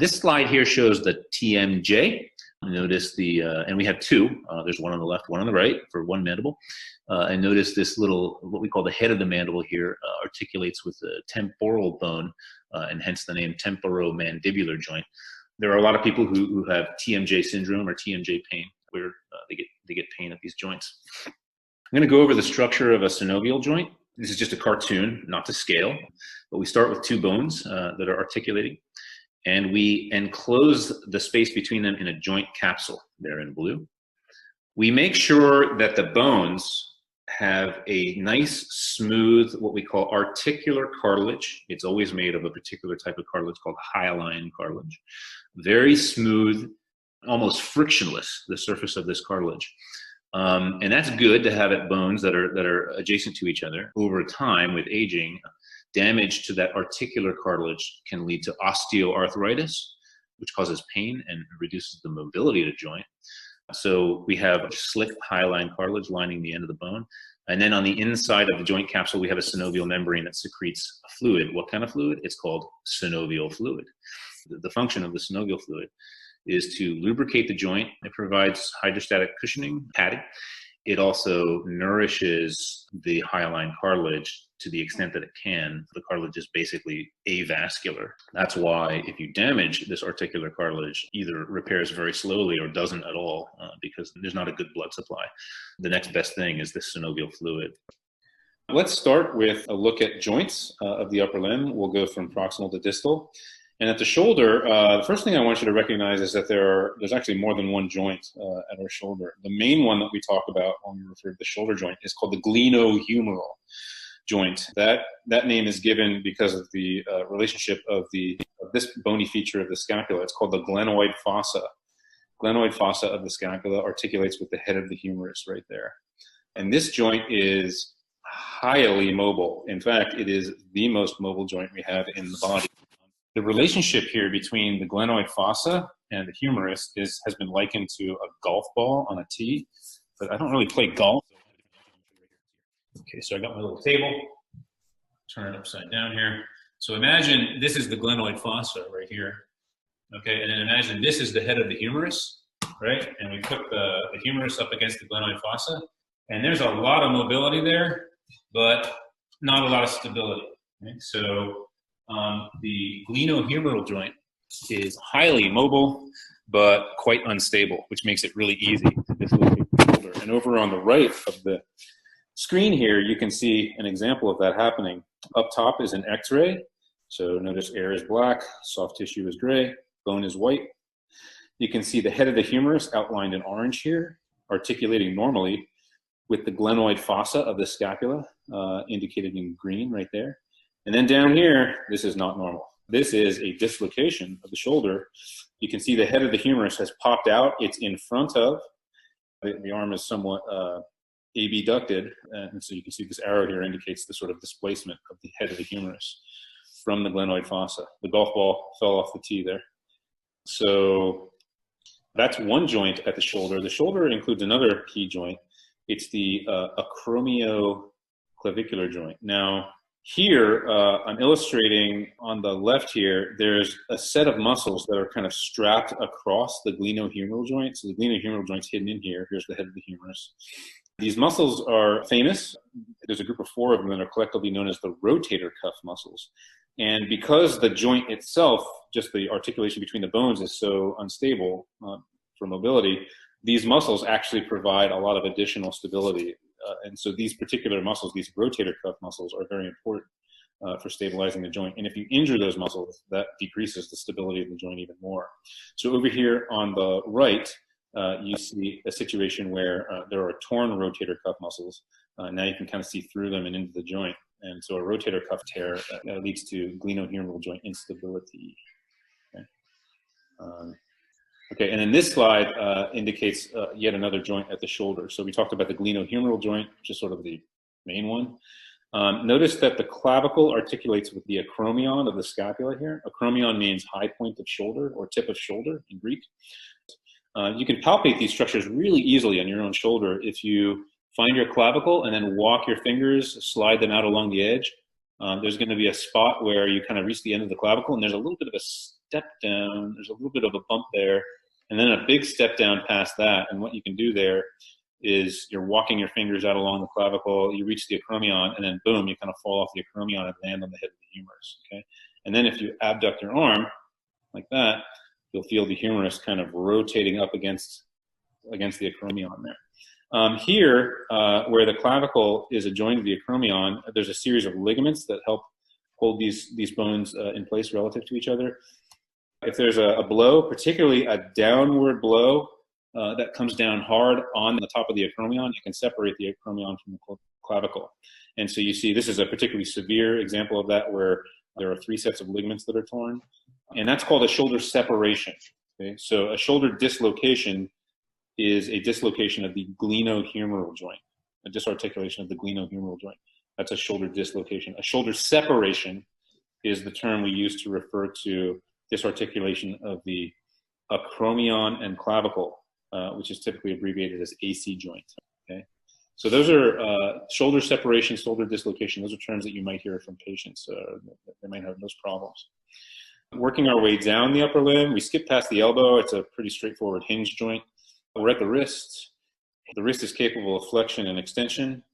This slide here shows the TMJ. Notice the, and we have two, there's one on the left, one on the right for one mandible. And notice this little, what we call the head of the mandible here, articulates with the temporal bone, and hence the name temporomandibular joint. There are a lot of people who have TMJ syndrome or TMJ pain, where they get pain at these joints. I'm going to go over the structure of a synovial joint. This is just a cartoon, not to scale, but we start with two bones that are articulating, and we enclose the space between them in a joint capsule, there in blue. We make sure that the bones have a nice, smooth, what we call articular cartilage. It's always made of a particular type of cartilage called hyaline cartilage. Very smooth, almost frictionless, the surface of this cartilage. And that's good to have at bones that are adjacent to each other. Over time, with aging, damage to that articular cartilage can lead to osteoarthritis, which causes pain and reduces the mobility of the joint. So we have slick hyaline cartilage lining the end of the bone. And then on the inside of the joint capsule, we have a synovial membrane that secretes a fluid. What kind of fluid? It's called synovial fluid. The function of the synovial fluid is to lubricate the joint. It provides hydrostatic cushioning, padding. It also nourishes the hyaline cartilage to the extent that it can. The cartilage is basically avascular. That's why if you damage this articular cartilage, either repairs very slowly or doesn't at all, because there's not a good blood supply. The next best thing is this synovial fluid. Let's start with a look at joints of the upper limb. We'll go from proximal to distal. And at the shoulder, the first thing I want you to recognize is that there's actually more than one joint at our shoulder. The main one that we talk about when we refer to the shoulder joint is called the glenohumeral joint. That name is given because of the relationship of this bony feature of the scapula. It's called the glenoid fossa. Glenoid fossa of the scapula articulates with the head of the humerus right there. And this joint is highly mobile. In fact, it is the most mobile joint we have in the body. The relationship here between the glenoid fossa and the humerus has been likened to a golf ball on a tee, but I don't really play golf. Okay, so I got my little table, turn it upside down here. So imagine this is the glenoid fossa right here, okay, and then imagine this is the head of the humerus, right? And we put the humerus up against the glenoid fossa, and there's a lot of mobility there, but not a lot of stability, okay? So the glenohumeral joint is highly mobile, but quite unstable, which makes it really easy to dislocate the shoulder. And over on the right of the screen here, you can see an example of that happening. Up top is an X-ray. So notice air is black, soft tissue is gray, bone is white. You can see the head of the humerus outlined in orange here, articulating normally with the glenoid fossa of the scapula, indicated in green right there. And then down here, this is not normal. This is a dislocation of the shoulder. You can see the head of the humerus has popped out. It's in front of, the arm is somewhat abducted. And so you can see this arrow here indicates the sort of displacement of the head of the humerus from the glenoid fossa. The golf ball fell off the tee there. So that's one joint at the shoulder. The shoulder includes another key joint. It's the acromioclavicular joint. Now, here, I'm illustrating on the left here, there's a set of muscles that are kind of strapped across the glenohumeral joint. So the glenohumeral joint's hidden in here. Here's the head of the humerus. These muscles are famous. There's a group of 4 of them that are collectively known as the rotator cuff muscles. And because the joint itself, just the articulation between the bones, is so unstable for mobility, these muscles actually provide a lot of additional stability. And so these particular muscles, these rotator cuff muscles, are very important for stabilizing the joint. And if you injure those muscles, that decreases the stability of the joint even more. So over here on the right, you see a situation where there are torn rotator cuff muscles. Now you can kind of see through them and into the joint. And so a rotator cuff tear leads to glenohumeral joint instability. Okay. Okay, and then this slide indicates yet another joint at the shoulder. So we talked about the glenohumeral joint, which is sort of the main one. Notice that the clavicle articulates with the acromion of the scapula here. Acromion means high point of shoulder or tip of shoulder in Greek. You can palpate these structures really easily on your own shoulder if you find your clavicle and then walk your fingers, slide them out along the edge. There's going to be a spot where you kind of reach the end of the clavicle, and there's a little bit of a step down. There's a little bit of a bump there, and then a big step down past that. And what you can do there is you're walking your fingers out along the clavicle, you reach the acromion, and then boom, you kind of fall off the acromion and land on the head of the humerus. Okay, and then if you abduct your arm like that, you'll feel the humerus kind of rotating up against the acromion there. Here, where the clavicle is adjoined to the acromion, there's a series of ligaments that help hold these bones in place relative to each other. If there's a blow, particularly a downward blow, that comes down hard on the top of the acromion, it can separate the acromion from the clavicle. And so you see this is a particularly severe example of that, where there are 3 sets of ligaments that are torn. And that's called a shoulder separation. Okay? So a shoulder dislocation is a dislocation of the glenohumeral joint, a disarticulation of the glenohumeral joint. That's a shoulder dislocation. A shoulder separation is the term we use to refer to disarticulation of the acromion and clavicle, which is typically abbreviated as AC joint. Okay, so those are shoulder separation, shoulder dislocation. Those are terms that you might hear from patients. They might have those problems. Working our way down the upper limb, we skip past the elbow. It's a pretty straightforward hinge joint. We're at the wrist. The wrist is capable of flexion and extension.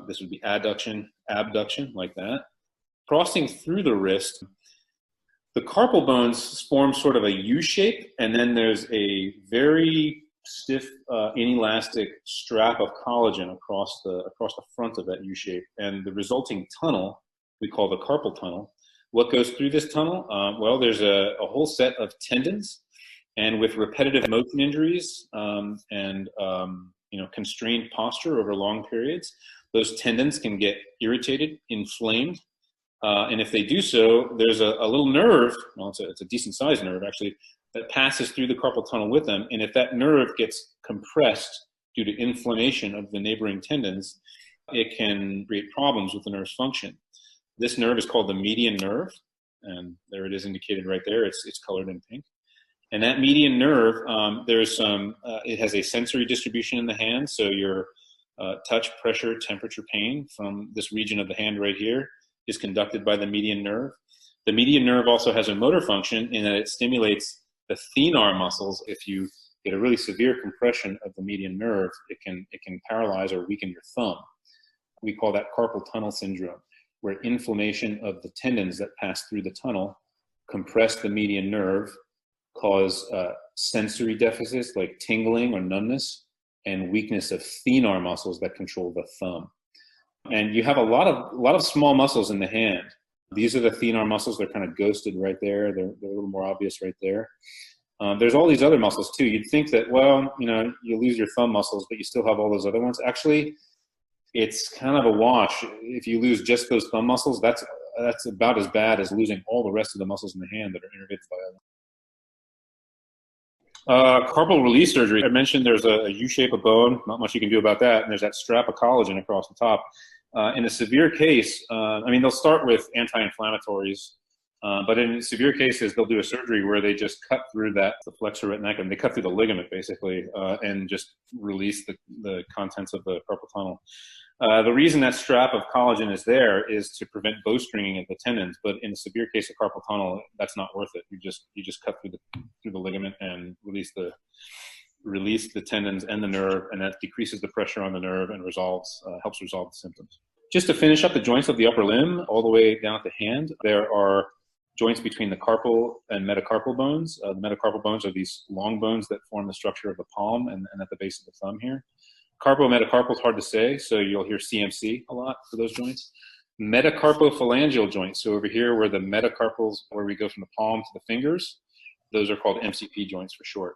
This would be adduction, abduction, like that. Crossing through the wrist, the carpal bones form sort of a U shape, and then there's a very stiff, inelastic strap of collagen across the front of that U shape, and the resulting tunnel we call the carpal tunnel. What goes through this tunnel? Well, there's a whole set of tendons, and with repetitive motion injuries and constrained posture over long periods, those tendons can get irritated, inflamed. And if they do so, there's a little nerve, well, it's a decent sized nerve actually, that passes through the carpal tunnel with them. And if that nerve gets compressed due to inflammation of the neighboring tendons, it can create problems with the nerve's function. This nerve is called the median nerve, and there it is indicated right there. It's colored in pink. And that median nerve, it has a sensory distribution in the hand. So your touch, pressure, temperature, pain from this region of the hand right here is conducted by the median nerve. The median nerve also has a motor function in that it stimulates the thenar muscles. If you get a really severe compression of the median nerve, it can paralyze or weaken your thumb. We call that carpal tunnel syndrome, where inflammation of the tendons that pass through the tunnel compress the median nerve, cause sensory deficits like tingling or numbness, and weakness of thenar muscles that control the thumb. And you have a lot of small muscles in the hand. These are the thenar muscles. They're kind of ghosted right there. They're a little more obvious right there. There's all these other muscles too. You'd think that, well, you lose your thumb muscles, but you still have all those other ones. Actually, it's kind of a wash. If you lose just those thumb muscles, that's about as bad as losing all the rest of the muscles in the hand that are innervated by other. Carpal release surgery. I mentioned there's a U shape of bone. Not much you can do about that. And there's that strap of collagen across the top. In a severe case, they'll start with anti-inflammatories, but in severe cases, they'll do a surgery where they just cut through the flexor retinaculum. They cut through the ligament, basically, and just release the contents of the carpal tunnel. The reason that strap of collagen is there is to prevent bowstringing of the tendons, but in a severe case of carpal tunnel, that's not worth it. You just cut through the ligament and release the tendons and the nerve, and that decreases the pressure on the nerve and helps resolve the symptoms. Just to finish up the joints of the upper limb, all the way down at the hand, there are joints between the carpal and metacarpal bones. The metacarpal bones are these long bones that form the structure of the palm and at the base of the thumb here. Carpometacarpal is hard to say, so you'll hear CMC a lot for those joints. Metacarpophalangeal joints, so over here where the metacarpals, where we go from the palm to the fingers, those are called MCP joints for short.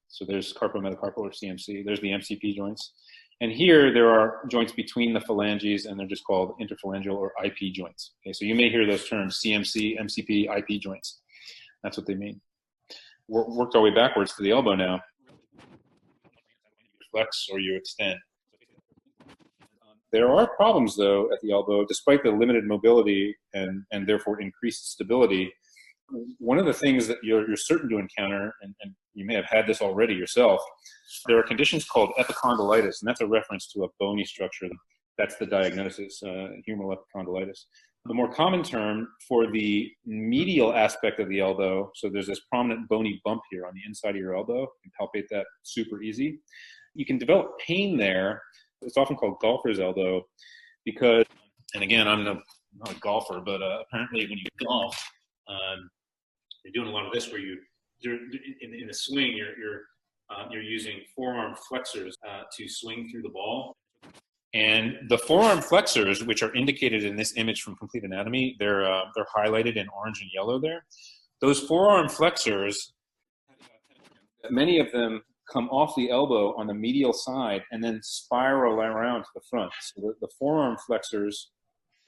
So there's carpometacarpal or CMC. There's the MCP joints. And here there are joints between the phalanges, and they're just called interphalangeal or IP joints. Okay, so you may hear those terms, CMC, MCP, IP joints. That's what they mean. Worked our way backwards to the elbow now. You flex or you extend. There are problems, though, at the elbow, despite the limited mobility and therefore increased stability. One of the things that you're certain to encounter, and you may have had this already yourself, there are conditions called epicondylitis, and that's a reference to a bony structure. That's the diagnosis, humeral epicondylitis. The more common term for the medial aspect of the elbow, so there's this prominent bony bump here on the inside of your elbow. You can palpate that super easy. You can develop pain there. It's often called golfer's elbow because, and again, I'm not a golfer, but apparently when you golf, you're doing a lot of this where you're in the swing, you're using forearm flexors to swing through the ball. And the forearm flexors, which are indicated in this image from Complete Anatomy, they're highlighted in orange and yellow there. Those forearm flexors, many of them come off the elbow on the medial side and then spiral around to the front. So the forearm flexors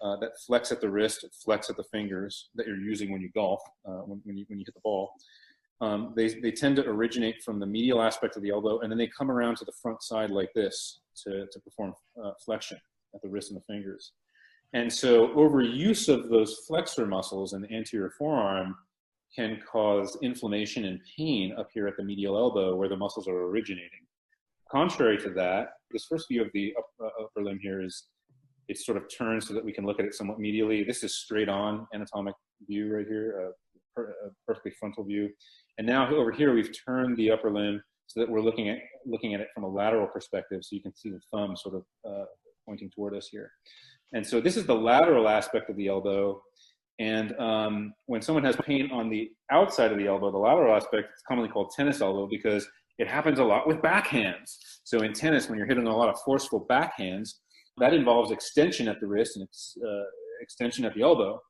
that flex at the wrist, flex at the fingers that you're using when you golf, when you hit the ball, they tend to originate from the medial aspect of the elbow, and then they come around to the front side like this to perform flexion at the wrist and the fingers. And so overuse of those flexor muscles in the anterior forearm can cause inflammation and pain up here at the medial elbow where the muscles are originating. Contrary to that, this first view of the upper limb here is, it sort of turns so that we can look at it somewhat medially. This is straight on anatomic view right here, a perfectly frontal view. And now over here, we've turned the upper limb so that we're looking at it from a lateral perspective. So you can see the thumb sort of pointing toward us here. And so this is the lateral aspect of the elbow. And when someone has pain on the outside of the elbow, the lateral aspect, it's commonly called tennis elbow because it happens a lot with backhands. So in tennis, when you're hitting a lot of forceful backhands, that involves extension at the wrist and extension at the elbow.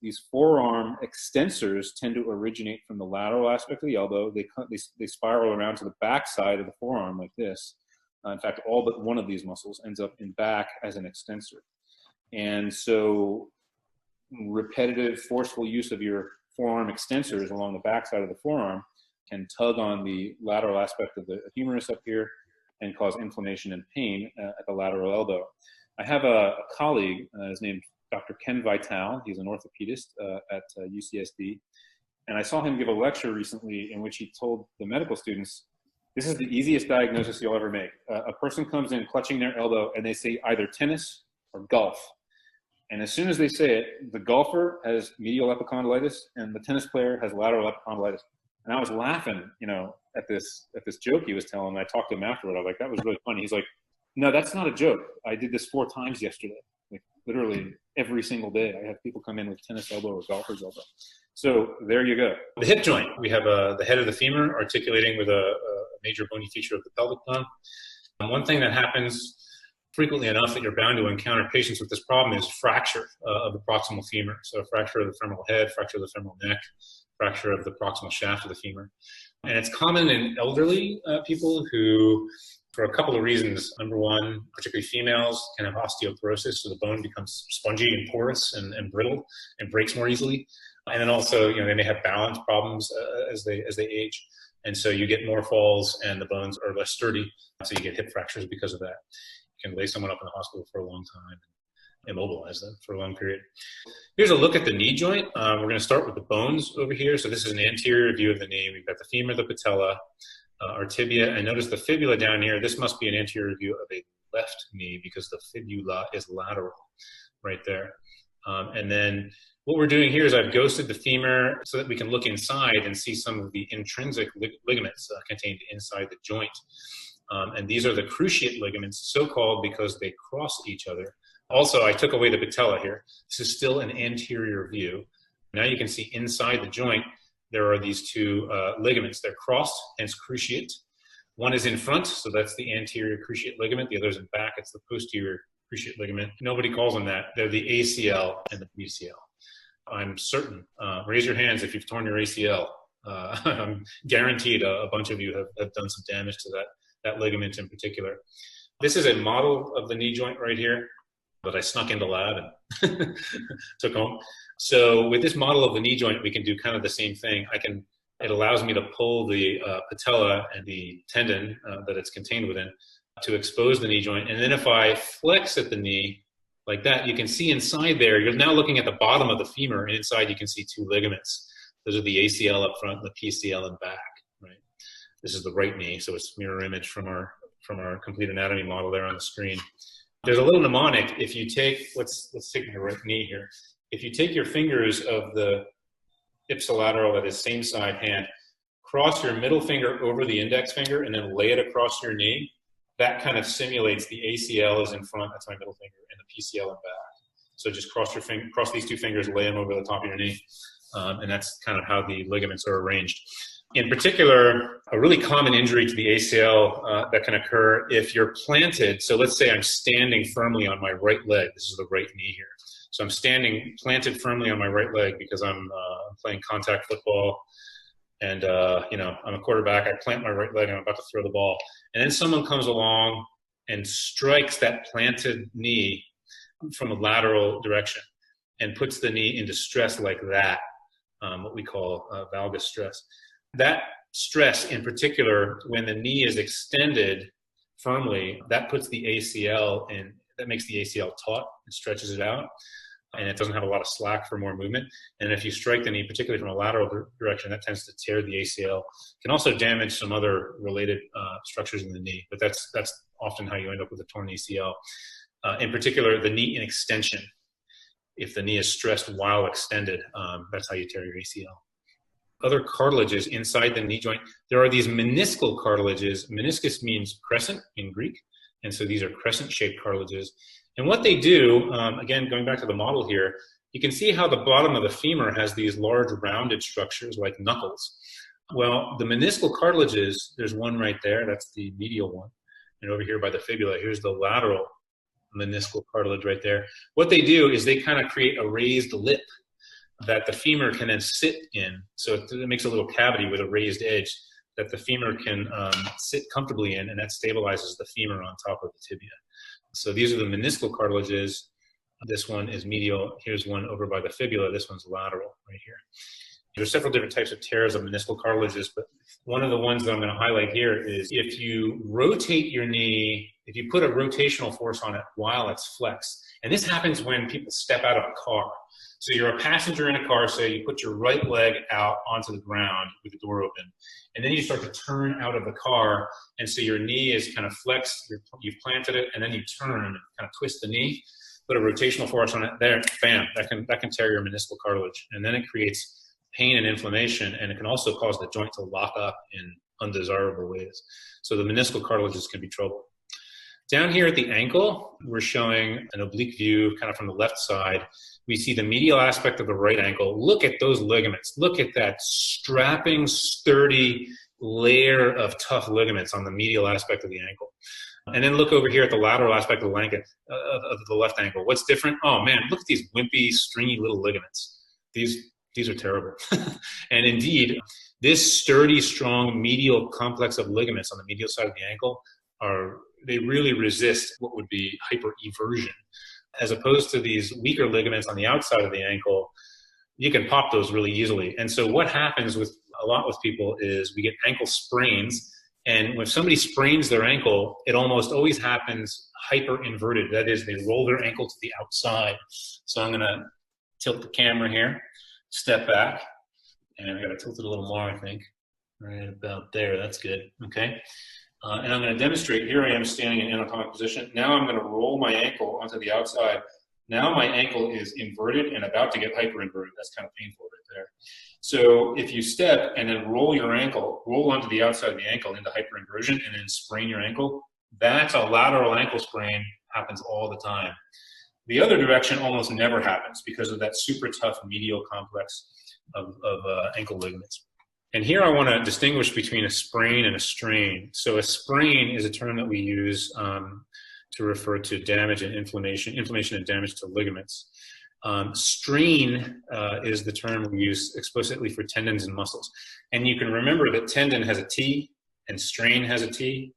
These forearm extensors tend to originate from the lateral aspect of the elbow. They spiral around to the back side of the forearm like this. In fact, all but one of these muscles ends up in back as an extensor. And so repetitive, forceful use of your forearm extensors along the back side of the forearm can tug on the lateral aspect of the humerus up here and cause inflammation and pain at the lateral elbow. I have a colleague, his name's Dr. Ken Vitale. He's an orthopedist at UCSD. And I saw him give a lecture recently in which he told the medical students, this is the easiest diagnosis you'll ever make. A person comes in clutching their elbow and they say either tennis or golf. And as soon as they say it, the golfer has medial epicondylitis and the tennis player has lateral epicondylitis. And I was laughing, at this joke he was telling. I talked to him afterward. I was like, that was really funny. He's like, no, that's not a joke. I did this 4 times yesterday. Like literally every single day I have people come in with tennis elbow or golfer's elbow. So there you go. The hip joint, we have the head of the femur articulating with a major bony feature of the pelvic bone. One thing that happens frequently enough that you're bound to encounter patients with this problem is fracture of the proximal femur. So fracture of the femoral head, fracture of the femoral neck, fracture of the proximal shaft of the femur. And it's common in elderly people who, for a couple of reasons. Number one, particularly females can have osteoporosis, so the bone becomes spongy and porous and brittle and breaks more easily. And then also, they may have balance problems as they age. And so you get more falls and the bones are less sturdy. So you get hip fractures because of that. You can lay someone up in the hospital for a long time and immobilize them for a long period. Here's a look at the knee joint. We're going to start with the bones over here. So this is an anterior view of the knee. We've got the femur, the patella, our tibia, and notice the fibula down here. This must be an anterior view of a left knee because the fibula is lateral right there. And then what we're doing here is I've ghosted the femur so that we can look inside and see some of the intrinsic ligaments contained inside the joint. And these are the cruciate ligaments, so-called because they cross each other. Also, I took away the patella here. This is still an anterior view. Now you can see inside the joint, there are these 2 ligaments. They're crossed, hence cruciate. One is in front, so that's the anterior cruciate ligament. The other is in back, it's the posterior cruciate ligament. Nobody calls them that. They're the ACL and the PCL. I'm certain. Raise your hands if you've torn your ACL. I'm guaranteed a bunch of you have done some damage to that ligament in particular. This is a model of the knee joint right here that I snuck into lab and took home. So with this model of the knee joint, we can do kind of the same thing. It allows me to pull the patella and the tendon that it's contained within to expose the knee joint. And then if I flex at the knee like that, you can see inside there, you're now looking at the bottom of the femur, and inside you can see 2 ligaments. Those are the ACL up front and the PCL in back, right? This is the right knee, so it's mirror image from our complete anatomy model there on the screen. There's a little mnemonic. If you take, let's take my right knee here. if you take your fingers of the ipsilateral, that is same side hand, cross your middle finger over the index finger and then lay it across your knee, that kind of simulates the ACL is in front, that's my middle finger, and the PCL in back. So just cross these two fingers, lay them over the top of your knee, and that's kind of how the ligaments are arranged. In particular, a really common injury to the ACL that can occur if you're planted. So let's say I'm standing firmly on my right leg. This is the right knee here. So I'm standing planted firmly on my right leg because I'm playing contact football, and I'm a quarterback. I plant my right leg and I'm about to throw the ball, and then someone comes along and strikes that planted knee from a lateral direction and puts the knee into stress like that, what we call valgus stress. That stress in particular, when the knee is extended firmly, that puts the ACL in, that makes the ACL taut and stretches it out, and it doesn't have a lot of slack for more movement. And if you strike the knee, particularly from a lateral direction, that tends to tear the ACL. It can also damage some other related structures in the knee, but that's often how you end up with a torn ACL. In particular, the knee in extension. If the knee is stressed while extended, that's how you tear your ACL. Other cartilages inside the knee joint, there are these meniscal cartilages. Meniscus means crescent in Greek, and so these are crescent-shaped cartilages. And what they do, again, going back to the model here, you can see how the bottom of the femur has these large rounded structures like knuckles. Well, the meniscal cartilages, there's one right there, that's the medial one. And over here by the fibula, here's the lateral meniscal cartilage right there. What they do is they kind of create a raised lip that the femur can then sit in. So it makes a little cavity with a raised edge that the femur can sit comfortably in, and that stabilizes the femur on top of the tibia. So these are the meniscal cartilages. This one is medial. Here's one over by the fibula. This one's lateral right here. There's several different types of tears of meniscal cartilages, but one of the ones that I'm going to highlight here is if you rotate your knee, if you put a rotational force on it while it's flexed, and this happens when people step out of a car. So you're a passenger in a car, say you put your right leg out onto the ground with the door open, and then you start to turn out of the car, and so your knee is kind of flexed, you've planted it, and then you turn and kind of twist the knee, put a rotational force on it, there, bam, that can tear your meniscal cartilage, and then it creates pain and inflammation, and it can also cause the joint to lock up in undesirable ways. So the meniscal cartilages can be trouble. Down here at the ankle, we're showing an oblique view kind of from the left side. We see the medial aspect of the right ankle. Look at those ligaments. Look at that strapping, sturdy layer of tough ligaments on the medial aspect of the ankle. And then look over here at the lateral aspect of the left ankle. What's different? Oh man, look at these wimpy, stringy little ligaments. These are terrible. And indeed, this sturdy, strong medial complex of ligaments on the medial side of the ankle they really resist what would be hypereversion. As opposed to these weaker ligaments on the outside of the ankle, you can pop those really easily. And so what happens with a lot with people is we get ankle sprains. And when somebody sprains their ankle, it almost always happens hyper-inverted. That is, they roll their ankle to the outside. So I'm going to tilt the camera here, step back, and I got to tilt it a little more, I think. Right about there. That's good. Okay. And I'm going to demonstrate. Here I am standing in anatomic position. Now I'm going to roll my ankle onto the outside. Now my ankle is inverted and about to get hyper-inverted. That's kind of painful right there. So if you step and then roll your ankle, roll onto the outside of the ankle into hyperinversion and then sprain your ankle, that's a lateral ankle sprain. Happens all the time. The other direction almost never happens because of that super tough medial complex of ankle ligaments. And here I want to distinguish between a sprain and a strain. So a sprain is a term that we use to refer to damage and inflammation and damage to ligaments. Strain is the term we use explicitly for tendons and muscles. And you can remember that tendon has a T and strain has a T,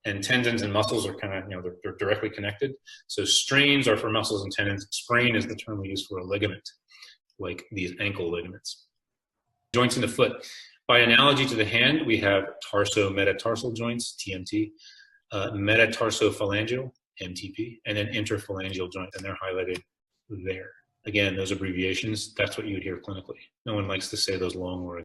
and tendons and muscles are kind of, they're directly connected. So strains are for muscles and tendons. Sprain is the term we use for a ligament, like these ankle ligaments. Joints in the foot. By analogy to the hand, we have tarso-metatarsal joints, TMT, metatarsophalangeal, MTP, and then interphalangeal joint, and they're highlighted there. Again, those abbreviations, that's what you would hear clinically. No one likes to say those long words.